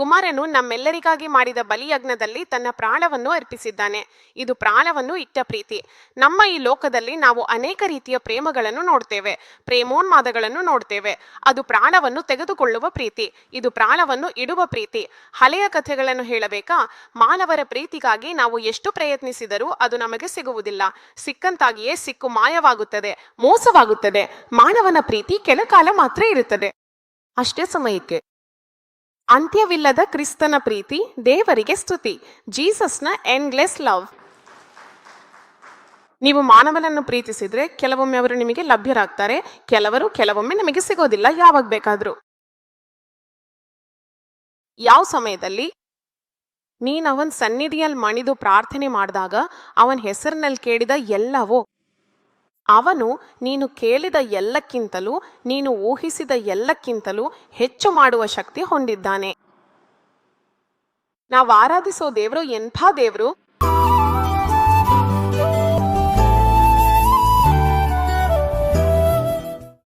ಕುಮಾರನು ನಮ್ಮೆಲ್ಲರಿಗಾಗಿ ಮಾಡಿದ ಬಲಿಯಜ್ಞದಲ್ಲಿ ತನ್ನ ಪ್ರಾಣವನ್ನು ಅರ್ಪಿಸಿದ್ದಾನೆ. ಇದು ಪ್ರಾಣವನ್ನು ಇಟ್ಟ ಪ್ರೀತಿ. ನಮ್ಮ ಈ ಲೋಕದಲ್ಲಿ ನಾವು ಅನೇಕ ರೀತಿಯ ಪ್ರೇಮಗಳನ್ನು ನೋಡ್ತೇವೆ, ಪ್ರೇಮೋನ್ಮಾದಗಳನ್ನು ನೋಡ್ತೇವೆ. ಅದು ಪ್ರಾಣವನ್ನು ತೆಗೆದುಕೊಳ್ಳುವ ಪ್ರೀತಿ. ಇದು ಪ್ರಾಣವನ್ನು ಇಡುವ ಪ್ರೀತಿ. ಹಳೆಯ ಕಥೆಗಳನ್ನು ಹೇಳಬೇಕಾ? ಮಾನವರ ಪ್ರೀತಿಗಾಗಿ ನಾವು ಎಷ್ಟು ಪ್ರಯತ್ನಿಸಿದರೂ ಅದು ನಮಗೆ ಸಿಗುವುದಿಲ್ಲ. ಸಿಕ್ಕಂತಾಗಿಯೇ ಸಿಕ್ಕು ಮಾಯವಾಗುತ್ತದೆ, ಮೋಸವಾಗುತ್ತದೆ. ಮಾನವನ ಪ್ರೀತಿ ಕೆಲ ಕಾಲ ಮಾತ್ರ ಇರುತ್ತದೆ, ಅಷ್ಟೇ ಸಮಯಕ್ಕೆ. ಅಂತ್ಯವಿಲ್ಲದ ಕ್ರಿಸ್ತನ ಪ್ರೀತಿ, ದೇವರಿಗೆ ಸ್ತುತಿ. ಜೀಸಸ್ನ ಎಂಡ್ಲೆಸ್ ಲವ್. ನೀವು ಮಾನವನನ್ನು ಪ್ರೀತಿಸಿದ್ರೆ ಕೆಲವೊಮ್ಮೆ ಅವರು ನಿಮಗೆ ಲಭ್ಯರಾಗ್ತಾರೆ, ಕೆಲವೊಮ್ಮೆ ನಿಮಗೆ ಸಿಗೋದಿಲ್ಲ, ಯಾವಾಗ ಬೇಕಾದ್ರೂ. ಯಾವ ಸಮಯದಲ್ಲಿ ನೀನವನ್ ಸನ್ನಿಧಿಯಲ್ಲಿ ಮಣಿದು ಪ್ರಾರ್ಥನೆ ಮಾಡಿದಾಗ ಅವನ ಹೆಸರಿನಲ್ಲಿ ಕೇಳಿದ ಎಲ್ಲವೋ ಅವನು ನೀನು ಕೇಳಿದ ಎಲ್ಲಕ್ಕಿಂತಲೂ, ನೀನು ಊಹಿಸಿದ ಎಲ್ಲಕ್ಕಿಂತಲೂ ಹೆಚ್ಚು ಮಾಡುವ ಶಕ್ತಿ ಹೊಂದಿದ್ದಾನೆ. ನಾವು ಆರಾಧಿಸೋ ದೇವರು ಎಂಥ ದೇವರು!